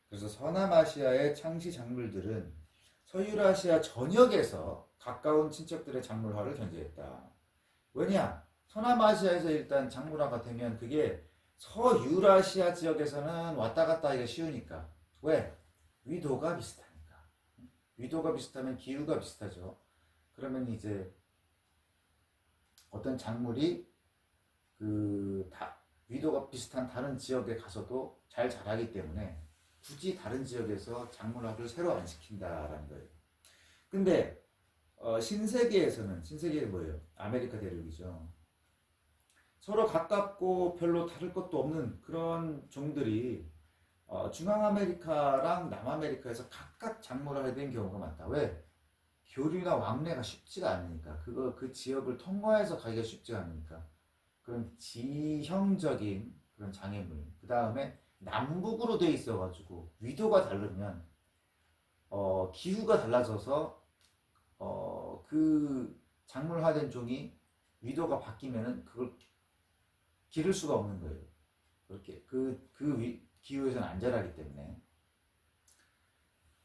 그래서 서남아시아의 창시 작물들은 서유라시아 전역에서 가까운 친척들의 작물화를 견제했다. 왜냐? 서남아시아에서 일단 작물화가 되면 그게 서유라시아 지역에서는 왔다 갔다 하기가 쉬우니까. 왜? 위도가 비슷하니까. 위도가 비슷하면 기후가 비슷하죠. 그러면 이제 어떤 작물이 위도가 비슷한 다른 지역에 가서도 잘 자라기 때문에 굳이 다른 지역에서 작물화를 새로 안 시킨다라는 거예요. 근데 신세계에 뭐예요? 아메리카 대륙이죠. 서로 가깝고 별로 다를 것도 없는 그런 종들이 중앙아메리카랑 남아메리카에서 각각 작물화가 된 경우가 많다. 왜? 교류나 왕래가 쉽지가 않으니까. 그 지역을 통과해서 가기가 쉽지가 않으니까. 그런 지형적인 그런 장애물. 그 다음에 남북으로 돼 있어가지고 위도가 다르면 기후가 달라져서 그 작물화된 종이 위도가 바뀌면은 그걸 기를 수가 없는 거예요. 그렇게 기후에서는 안 자라기 때문에.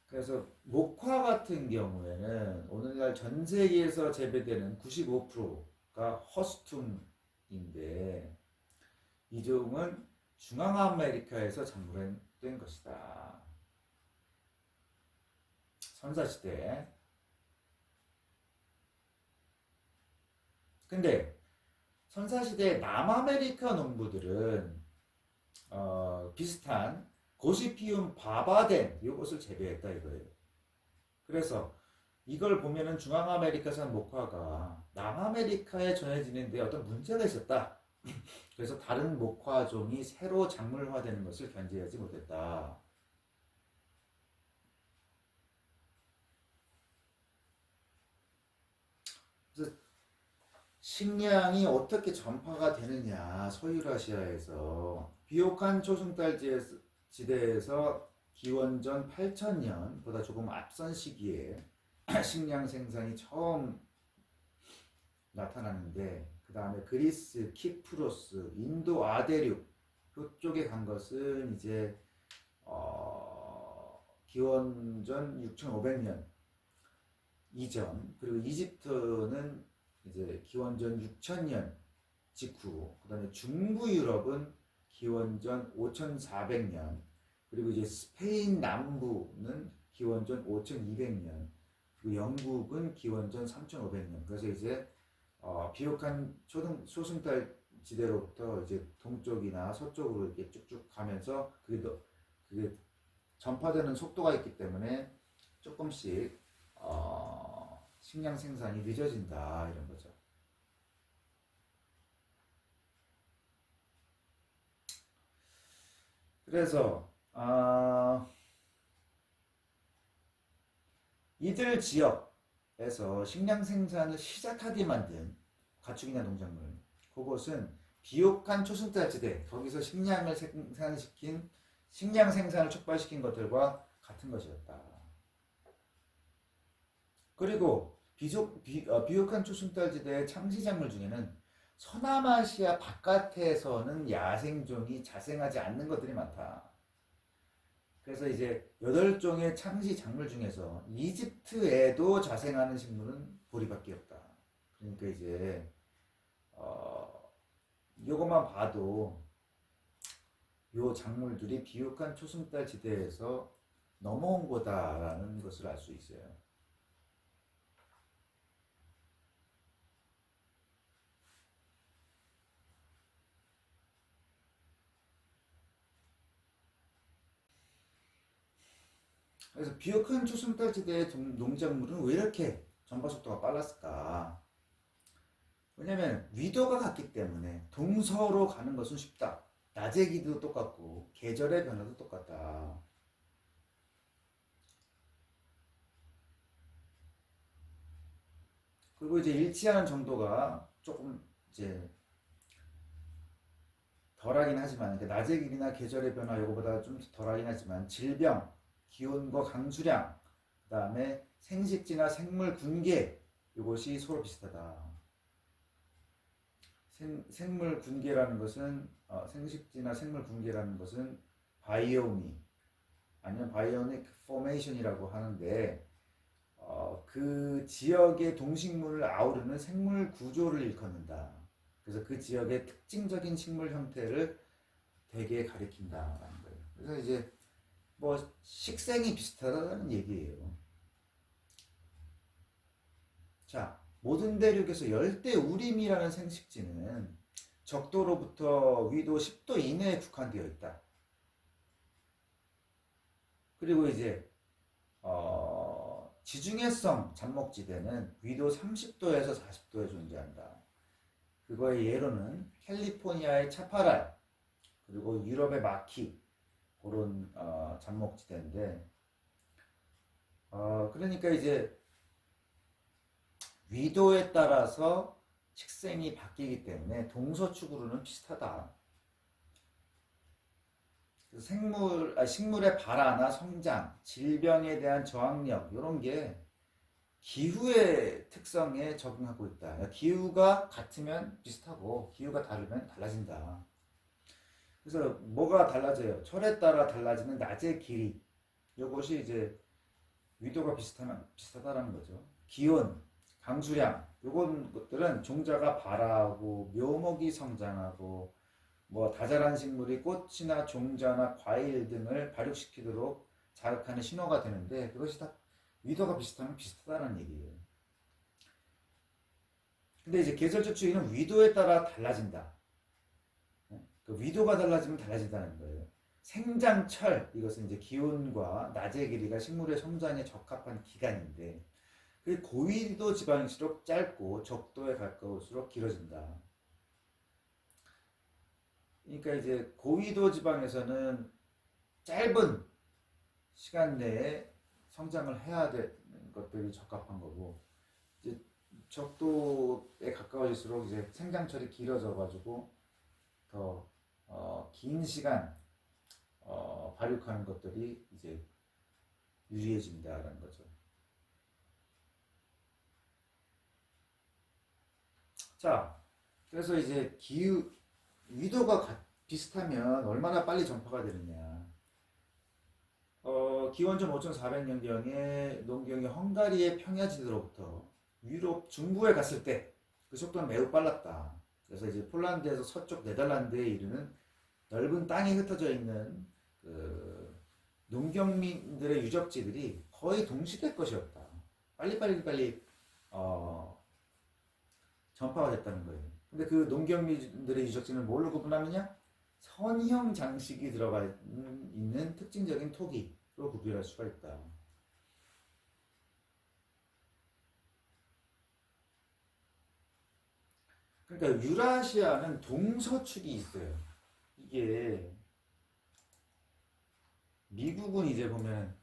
그래서 목화 같은 경우에는 오늘날 전 세계에서 재배되는 95%가 허스툼인데 이 종은 중앙아메리카에서 작물된 것이다. 선사시대. 근데 선사시대 남아메리카 농부들은 비슷한 고시피움 바바덴 이것을 재배했다 이거예요. 그래서 이걸 보면은 중앙아메리카산 목화가 남아메리카에 전해지는데 어떤 문제가 있었다. 그래서 다른 목화종이 새로 작물화되는 것을 견제하지 못했다. 그래서 식량이 어떻게 전파가 되느냐 서유라시아에서 비옥한 초승달 지대에서 기원전 8000년보다 조금 앞선 시기에 식량 생산이 처음 나타나는데 그 다음에 그리스, 키프로스, 인도 아대륙 그쪽에 간 것은 이제 기원전 6500년 이전 그리고 이집트는 이제 기원전 6000년 직후 그다음에 중부 유럽은 기원전 5400년 그리고 이제 스페인 남부는 기원전 5200년 그리고 영국은 기원전 3500년 그래서 이제 비옥한 소승달 지대로부터 이제 동쪽이나 서쪽으로 이렇게 쭉쭉 가면서 그게 전파되는 속도가 있기 때문에 조금씩 식량 생산이 늦어진다 이런 거죠. 그래서 이들 지역에서 식량 생산을 시작하게 만든 가축이나 농작물 그것은 비옥한 초승달지대 거기서 식량을 생산시킨 식량 생산을 촉발시킨 것들과 같은 것이었다. 그리고 비옥한 초승달지대의 창시작물 중에는 서남아시아 바깥에서는 야생종이 자생하지 않는 것들이 많다. 그래서 이제 8종의 창시 작물 중에서 이집트에도 자생하는 식물은 보리밖에 없다. 그러니까 이제 이것만 봐도 요 작물들이 비옥한 초승달 지대에서 넘어온 거다라는 것을 알 수 있어요. 그래서 비옥한 초승달 지대의 농작물은 왜 이렇게 전파 속도가 빨랐을까? 왜냐면 위도가 같기 때문에 동서로 가는 것은 쉽다. 낮의 기도 똑같고 계절의 변화도 똑같다. 그리고 이제 일치하는 정도가 조금 이제 덜하긴 하지만 그러니까 낮의 길이나 계절의 변화 이거보다 좀 덜하긴 하지만 질병, 기온과 강수량, 그 다음에 생식지나 생물 군계 이것이 서로 비슷하다. 생물 군계라는 것은 생식지나 생물 군계라는 것은 바이오미 아니면 바이오닉 포메이션이라고 하는데 그 지역의 동식물을 아우르는 생물 구조를 일컫는다. 그래서 그 지역의 특징적인 식물 형태를 되게 가리킨다라는 거예요. 그래서 이제 뭐 식생이 비슷하다는 얘기예요. 자, 모든 대륙에서 열대우림이라는 생식지는 적도로부터 위도 10도 이내에 국한되어 있다. 그리고 이제 지중해성 잡목지대는 위도 30도에서 40도에 존재한다. 그거의 예로는 캘리포니아의 차파랄, 그리고 유럽의 마키, 그런 잡목지대인데, 그러니까 이제 위도에 따라서 식생이 바뀌기 때문에 동서축으로는 비슷하다. 식물의 발화나 성장, 질병에 대한 저항력 이런 게 기후의 특성에 적응하고 있다. 기후가 같으면 비슷하고 기후가 다르면 달라진다. 그래서 뭐가 달라져요? 철에 따라 달라지는 낮의 길이. 이것이 이제 위도가 비슷하다라는 거죠. 기온, 강수량, 요건 것들은 종자가 발화하고 묘목이 성장하고 뭐 다자란 식물이 꽃이나 종자나 과일 등을 발육시키도록 자극하는 신호가 되는데 그것이 다 위도가 비슷하면 비슷하다는 얘기예요. 근데 이제 계절적 추위는 위도에 따라 달라진다. 그 위도가 달라지면 달라진다는 거예요. 생장철, 이것은 이제 기온과 낮의 길이가 식물의 성장에 적합한 기간인데 그 고위도 지방일수록 짧고 적도에 가까울수록 길어진다. 그러니까 이제 고위도 지방에서는 짧은 시간 내에 성장을 해야 되는 것들이 적합한 거고 이제 적도에 가까워질수록 이제 생장철이 길어져 가지고 더 긴 시간 발육하는 것들이 이제 유리해진다라는 거죠. 자, 그래서 이제 위도가 비슷하면 얼마나 빨리 전파가 되느냐. 기원전 5400년경에 농경이 헝가리의 평야지대로부터 유럽 중부에 갔을 때 그 속도는 매우 빨랐다. 그래서 이제 폴란드에서 서쪽 네덜란드에 이르는 넓은 땅에 흩어져 있는 그 농경민들의 유적지들이 거의 동시대 것이었다. 빨리 전파가 됐다는 거예요. 근데 그 농경민들의 유적지는 뭘로 구분하느냐? 선형 장식이 들어가 있는 특징적인 토기로 구별할 수가 있다. 그러니까 유라시아는 동서축이 있어요. 이게 미국은 이제 보면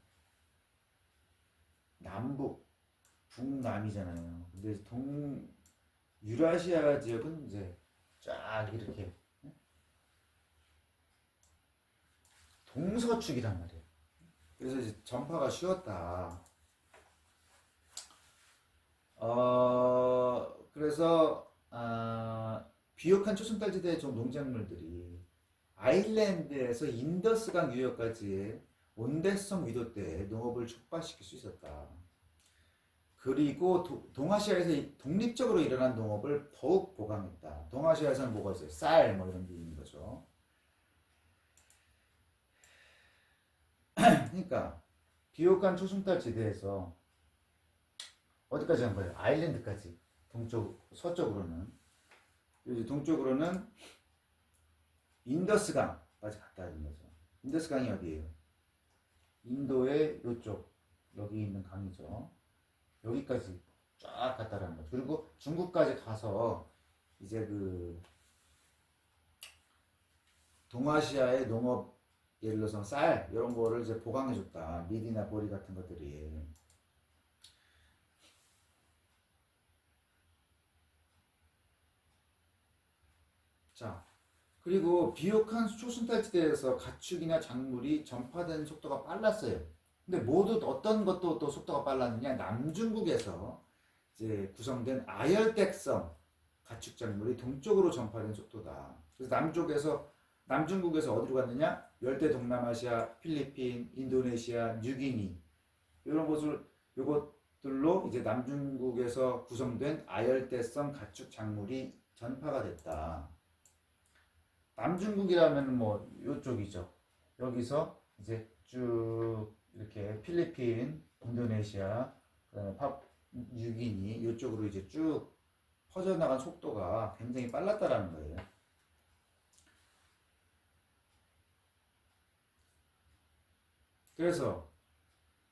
남북, 북남이잖아요. 근데 유라시아 지역은 이제 쫙 이렇게 동서축이란 말이에요. 그래서 이제 전파가 쉬웠다. 그래서 비옥한 초승달지대의 좀 농작물들이 아일랜드에서 인더스강 유역까지의 온대성 위도 때 농업을 촉발시킬 수 있었다. 그리고 동아시아에서 독립적으로 일어난 농업을 더욱 보강했다. 동아시아에서는 뭐가 있어요? 쌀 뭐 이런 게 있는 거죠. 그러니까 비옥한 초승달 지대에서 어디까지 한 거예요? 아일랜드까지. 서쪽으로는 동쪽으로는 인더스강까지 갔다 있는 거죠. 인더스강이 어디예요? 인도의 요쪽 여기 있는 강이죠. 여기까지 쫙 갔다라는 거죠. 그리고 중국까지 가서 이제 그 동아시아의 농업 예를 들어서 쌀 이런 거를 이제 보강해줬다. 밀이나 보리 같은 것들이. 자, 그리고 비옥한 초승달지대에서 가축이나 작물이 전파되는 속도가 빨랐어요. 근데 모두 어떤 것도 또 속도가 빨랐느냐? 남중국에서 이제 구성된 아열대성 가축 작물이 동쪽으로 전파된 속도다. 그래서 남쪽에서 남중국에서 어디로 갔느냐? 열대 동남아시아, 필리핀, 인도네시아, 뉴기니 이런 곳을 요것들로 이제 남중국에서 구성된 아열대성 가축 작물이 전파가 됐다. 남중국이라면 뭐 요쪽이죠. 여기서 이제 쭉 이렇게 필리핀, 인도네시아, 그다음에 뉴기니 이쪽으로 이제 쭉 퍼져나간 속도가 굉장히 빨랐다라는 거예요. 그래서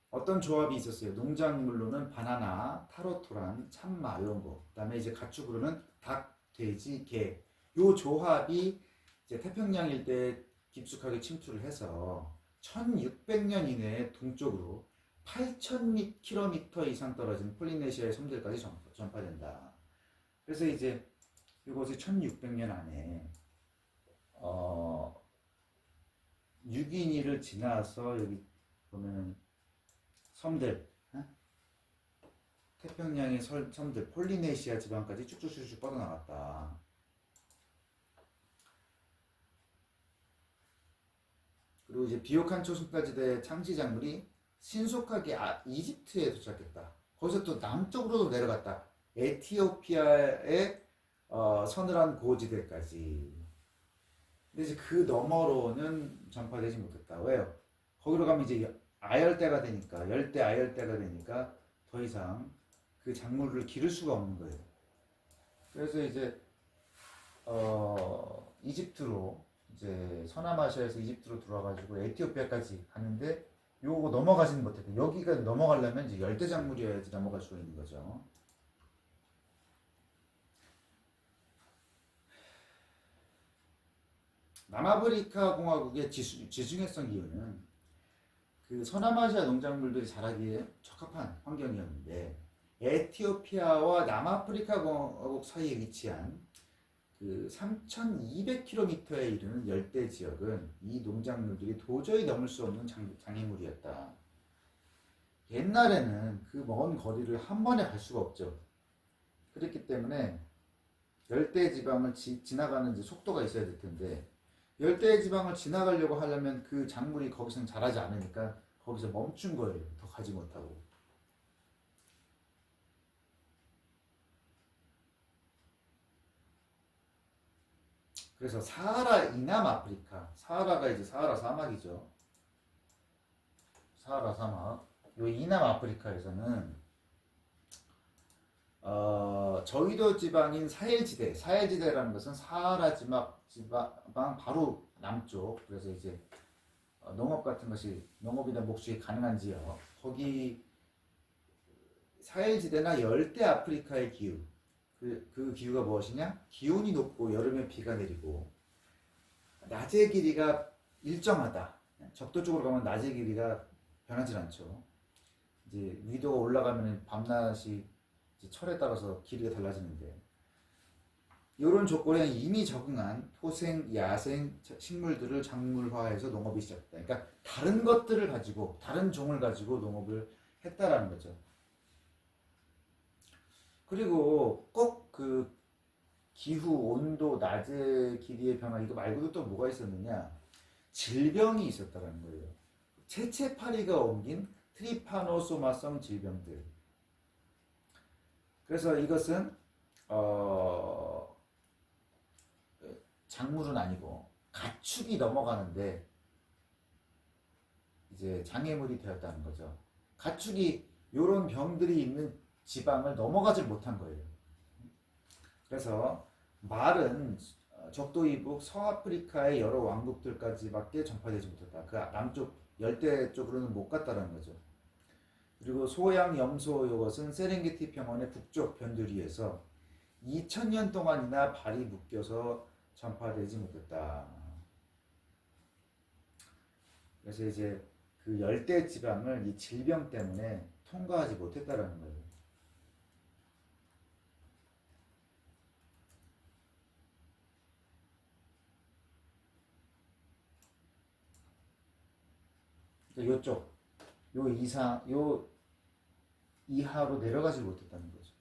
어떤 조합이 있었어요. 농작물로는 바나나, 타로토란, 참마 이런 거. 그다음에 이제 가축으로는 닭, 돼지, 개. 요 조합이 이제 태평양 일대에 깊숙하게 침투를 해서 1600년 이내에 동쪽으로 8000km 이상 떨어진 폴리네시아의 섬들까지 전파된다. 그래서 이제 이것이 1600년 안에 뉴기니를 지나서 여기 보면 섬들, 태평양의 섬들, 폴리네시아 지방까지 쭉쭉쭉쭉 뻗어나갔다. 그리고 이제 비옥한 초승달지대의 창지작물이 신속하게 이집트에 도착했다. 거기서 또 남쪽으로 내려갔다. 에티오피아의 서늘한 고지대까지. 근데 이제 그 너머로는 전파되지 못했다. 왜요? 거기로 가면 이제 아열대가 되니까, 열대 아열대가 되니까 더 이상 그 작물을 기를 수가 없는 거예요. 그래서 이제 이집트로 이제 서남아시아에서 이집트로 들어와가지고 에티오피아까지 갔는데 요거 넘어가지는 못했대. 여기가 넘어가려면 이제 열대 작물이어야지 넘어갈 수가 있는 거죠. 남아프리카 공화국의 지중해성 기후는 그 서남아시아 농작물들이 자라기에 적합한 환경이었는데 에티오피아와 남아프리카 공화국 사이에 위치한 그 3200km에 이르는 열대 지역은 이 농작물들이 도저히 넘을 수 없는 장애물이었다. 옛날에는 그 먼 거리를 한 번에 갈 수가 없죠. 그렇기 때문에 열대 지방을 지나가는 이제 속도가 있어야 될 텐데 열대 지방을 지나가려고 하려면 그 작물이 거기서는 자라지 않으니까 거기서 멈춘 거예요. 더 가지 못하고. 그래서 사하라 이남 아프리카, 사하라가 이제 사하라 사막이죠. 사하라 사막. 요 이남 아프리카에서는 저위도 지방인 사헬지대, 사헬지대라는 것은 사하라 지방 바로 남쪽. 그래서 이제 농업 같은 것이 농업이나 목축이 가능한 지역. 거기 사헬지대나 열대 아프리카의 기후. 그 기후가 무엇이냐? 기온이 높고 여름에 비가 내리고 낮의 길이가 일정하다. 적도 쪽으로 가면 낮의 길이가 변하지 않죠. 이제 위도가 올라가면 밤낮이 이제 철에 따라서 길이가 달라지는데 이런 조건에 이미 적응한 토생, 야생 식물들을 작물화해서 농업이 시작됐다. 그러니까 다른 것들을 가지고 다른 종을 가지고 농업을 했다라는 거죠. 그리고 꼭 그 기후, 온도, 낮의 길이의 변화 이거 말고도 또 뭐가 있었느냐? 질병이 있었다는 거예요. 채채파리가 옮긴 트리파노소마성 질병들. 그래서 이것은 작물은 아니고 가축이 넘어가는데 이제 장애물이 되었다는 거죠. 가축이 이런 병들이 있는 지방을 넘어가질 못한 거예요. 그래서 말은 적도 이북 서아프리카의 여러 왕국들까지밖에 전파되지 못했다. 그 남쪽 열대 쪽으로는 못 갔다는 거죠. 그리고 소양 염소 이것은 세렝게티 평원의 북쪽 변두리에서 2000년 동안이나 발이 묶여서 전파되지 못했다. 그래서 이제 그 열대 지방을 이 질병 때문에 통과하지 못했다라는 거예요. 요쪽, 요 이하로 내려가지 못했다는 거죠.